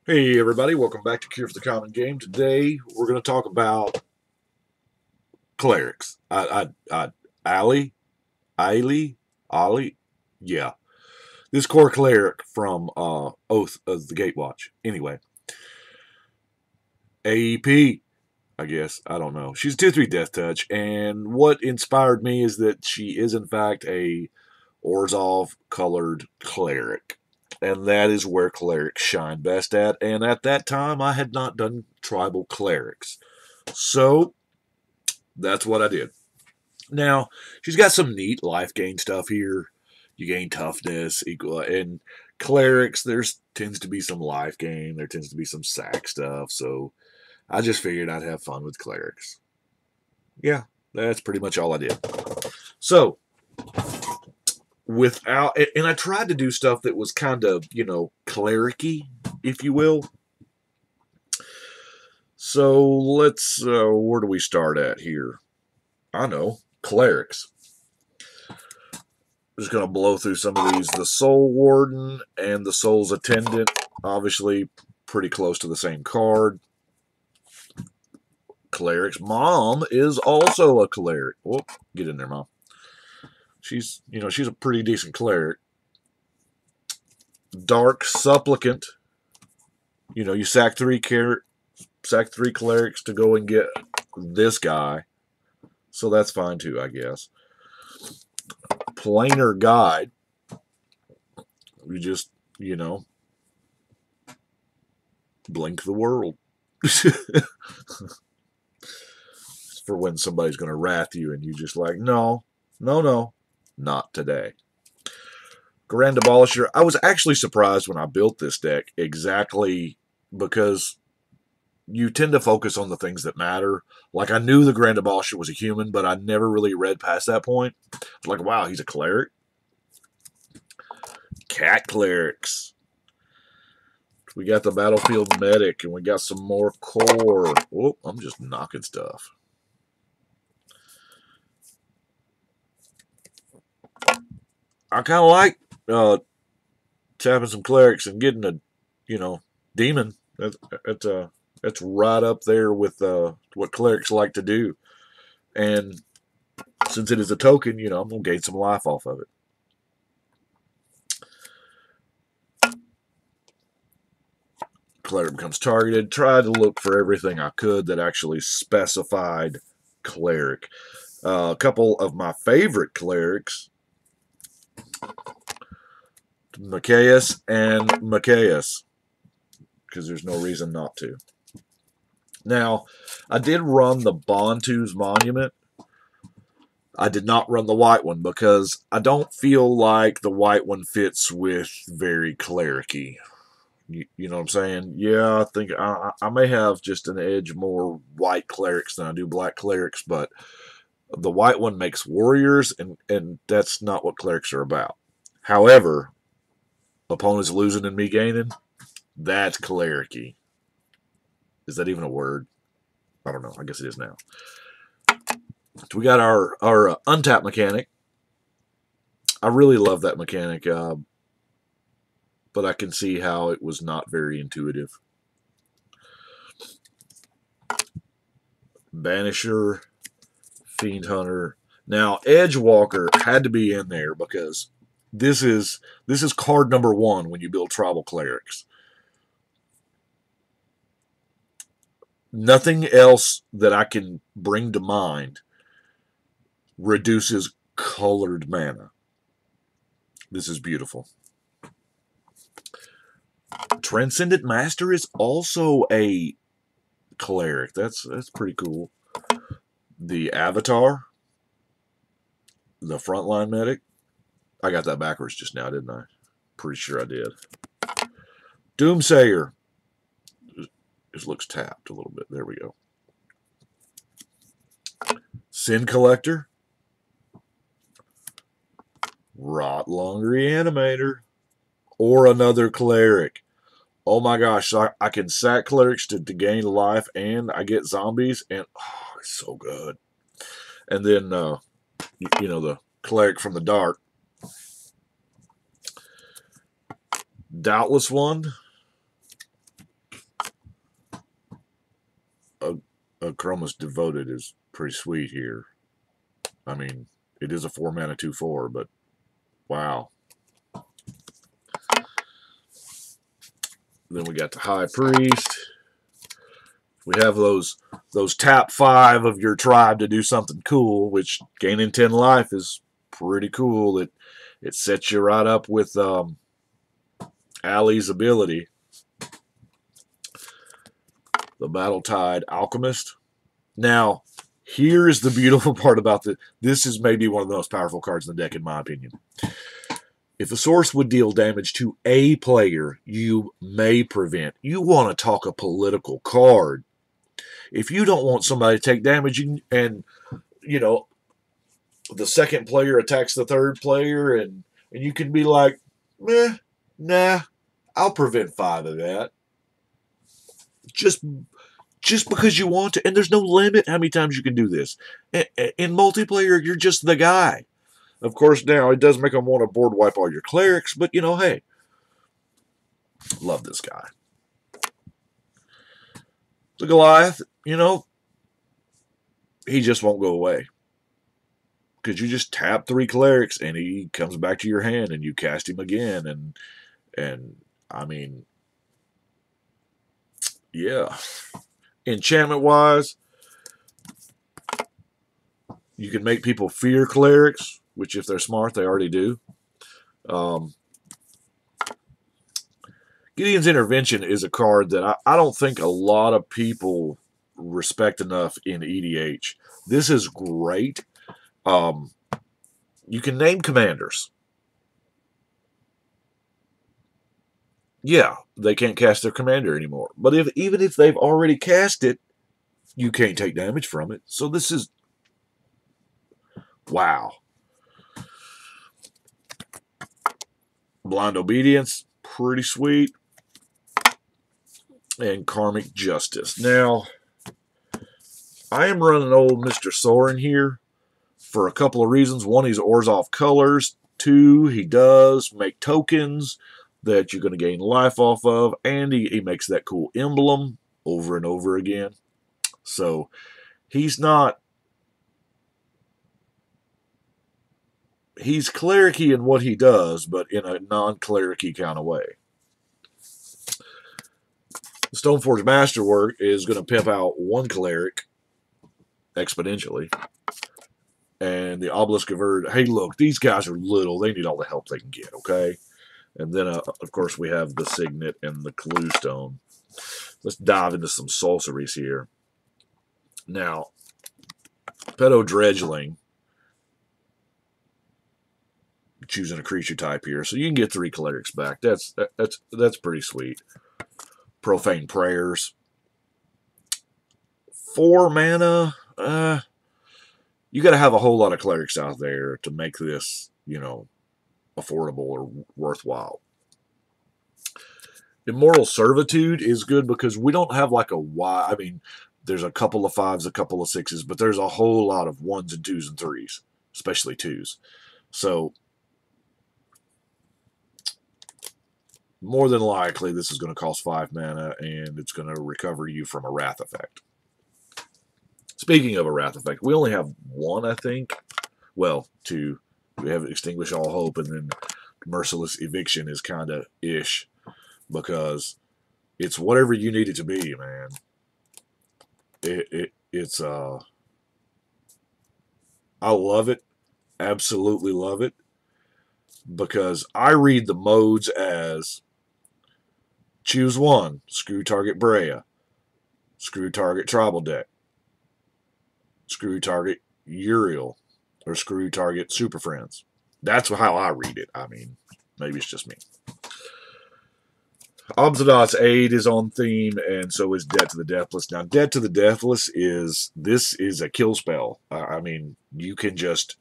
Hey everybody, welcome back to Cure for the Common Game. Today we're going to talk about clerics. Ali, Ayli, yeah. This core cleric from Oath of the Gatewatch. Anyway, AEP, I guess. I don't know. She's 2/3 Death Touch, and what inspired me is that she is in fact a Orzhov colored cleric. And that is where clerics shine best at. And at that time, I had not done tribal clerics. So that's what I did. Now, she's got some neat life gain stuff here. You gain toughness, equal, and clerics, there's tends to be some life gain. There tends to be some sack stuff. So I just figured I'd have fun with clerics. Yeah, that's pretty much all I did. So without, and I tried to do stuff that was kind of, clericy, if you will. So let's, where do we start at here? I know, clerics. I'm just going to blow through some of these. The Soul Warden and the Soul's Attendant, obviously pretty close to the same card. Cleric's mom is also a cleric. Whoop, get in there, Mom. She's a pretty decent cleric. Dark Supplicant. You sack three clerics to go and get this guy. So that's fine too, I guess. Planar Guide. You just, blink the world. For when somebody's going to wrath you and you just like, no, not today. Gran Demolisher. I was actually surprised when I built this deck exactly because you tend to focus on the things that matter. Like, I knew the Gran Demolisher was a human, but I never really read past that point. I was like, wow, he's a cleric. Cat Clerics. We got the Battlefield Medic, and we got some more core. Oh, I'm just knocking stuff. I kind of like tapping some clerics and getting a, demon. That's right up there with what clerics like to do. And since it is a token, I'm going to gain some life off of it. Cleric becomes targeted. Tried to look for everything I could that actually specified cleric. A couple of my favorite clerics, Macias and Macias, because there's no reason not to. Now, I did run the Bontu's Monument. I did not run the white one because I don't feel like the white one fits with very clericy. You know what I'm saying? Yeah, I think I may have just an edge more white clerics than I do black clerics, but the white one makes warriors, and that's not what clerics are about. However, opponents losing and me gaining, that's clericy. Is that even a word? I don't know. I guess it is now. So we got our untap mechanic. I really love that mechanic, but I can see how it was not very intuitive. Banisher, Fiend Hunter. Now, Edgewalker had to be in there because this is card number one when you build tribal clerics. Nothing else that I can bring to mind reduces colored mana. This is beautiful. Transcendent Master is also a cleric. That's pretty cool. The Avatar, the Frontline Medic. I got that backwards just now, didn't I? Pretty sure I did. Doomsayer. This looks tapped a little bit. There we go. Sin Collector. Rotlung Reanimator. Or another cleric. Oh my gosh, so I can sack clerics to gain life, and I get zombies, and oh, it's so good. And then, the cleric from the dark. Doubtless One. Chroma's Devoted is pretty sweet here. I mean, it is a 4-mana 2/4, but wow. Then we got the High Priest. We have those tap 5 of your tribe to do something cool, which gaining 10 life is pretty cool. It sets you right up with Ayli's ability. The Battle-Tide Alchemist. Now, here's the beautiful part about this is maybe one of the most powerful cards in the deck, in my opinion. If a source would deal damage to a player, you may prevent. You want to talk a political card. If you don't want somebody to take damage and you know, the second player attacks the third player and you can be like, nah, I'll prevent 5 of that. Just because you want to. And there's no limit how many times you can do this. In multiplayer, you're just the guy. Of course, now it does make them want to board wipe all your clerics, but, you know, hey, love this guy. The Goliath, you know, he just won't go away. Because you just tap 3 clerics and he comes back to your hand and you cast him again. And I mean, yeah. Enchantment-wise, you can make people fear clerics, which if they're smart, they already do. Gideon's Intervention is a card that I don't think a lot of people respect enough in EDH. This is great. You can name commanders. Yeah, they can't cast their commander anymore. But even if they've already cast it, you can't take damage from it. So this is... wow. Blind Obedience, pretty sweet. And Karmic Justice. Now, I am running old Mr. Soren here for a couple of reasons. One, he's Orzhov colors. 2, he does make tokens that you're going to gain life off of. And he makes that cool emblem over and over again. So, he's not... he's cleric-y in what he does, but in a non-cleric-y kind of way. The Stoneforge Masterwork is going to pimp out 1 cleric exponentially. And the Obelisk of Erd, hey, look, these guys are little. They need all the help they can get, okay? And then, of course, we have the Signet and the Clue Stone. Let's dive into some sorceries here. Now, Pedo Dredgeling, choosing a creature type here, so you can get 3 clerics back. That's pretty sweet. Profane Prayers, 4 mana. You got to have a whole lot of clerics out there to make this, you know, affordable or worthwhile. Immortal Servitude is good because we don't have like a wide... I mean, there's a couple of 5s, a couple of 6s, but there's a whole lot of 1s and 2s and 3s, especially 2s. So, more than likely, this is going to cost 5 mana, and it's going to recover you from a Wrath effect. Speaking of a Wrath effect, we only have 1, I think. Well, 2. We have Extinguish All Hope, and then Merciless Eviction is kind of ish, because it's whatever you need it to be, man. It's I love it, absolutely love it, because I read the modes as choose 1, screw target Brea, screw target tribal deck, screw target Uriel, or screw target Super Friends. That's how I read it. I mean, maybe it's just me. Obsidian's Aid is on theme, and so is Debt to the Deathless. Now, Debt to the Deathless this is a kill spell. I mean, you can just...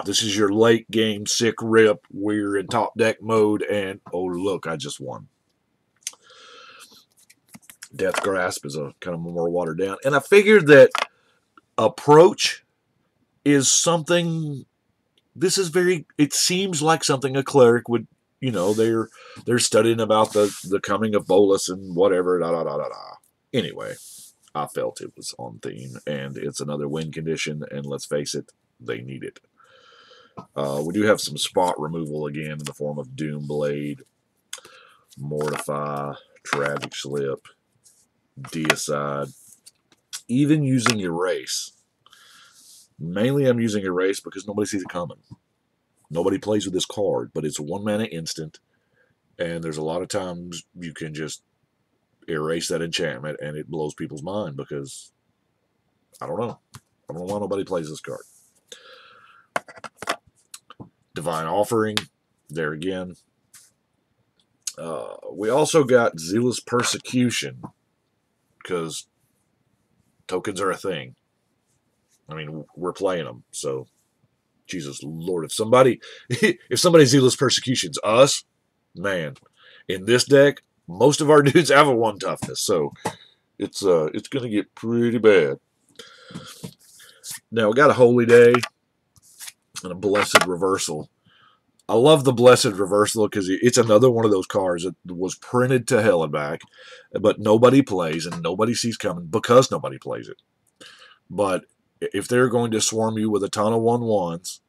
this is your late game sick rip. We're in top deck mode, and oh look, I just won. Death Grasp is a kind of more watered down, and I figured that Approach is something. This is very. It seems like something a cleric would. You know, they're studying about the coming of Bolus and whatever. Anyway, I felt it was on theme, and it's another win condition, and let's face it, they need it. We do have some spot removal again in the form of Doom Blade, Mortify, Tragic Slip, Deicide, even using Erase. Mainly I'm using Erase because nobody sees it coming. Nobody plays with this card, but it's a 1-mana instant, and there's a lot of times you can just erase that enchantment and it blows people's mind because, I don't know. I don't know why nobody plays this card. Divine Offering, there again. We also got Zealous Persecution, because tokens are a thing. I mean, we're playing them, so Jesus Lord, if somebody Zealous Persecution's us, man, in this deck, most of our dudes have a 1 toughness, so it's gonna get pretty bad. Now we got a Holy Day and a Blessed Reversal. I love the Blessed Reversal because it's another one of those cards that was printed to hell and back, but nobody plays and nobody sees coming because nobody plays it. But if they're going to swarm you with a ton of 1/1s,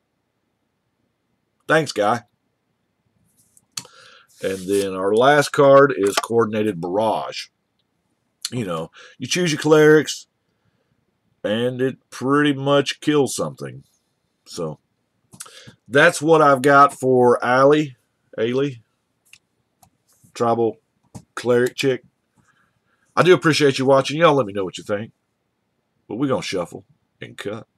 thanks, guy. And then our last card is Coordinated Barrage. You know, you choose your Clerics, and it pretty much kills something. So that's what I've got for Ayli, Tribal Cleric Chick. I do appreciate you watching. Y'all let me know what you think. But we're going to shuffle and cut.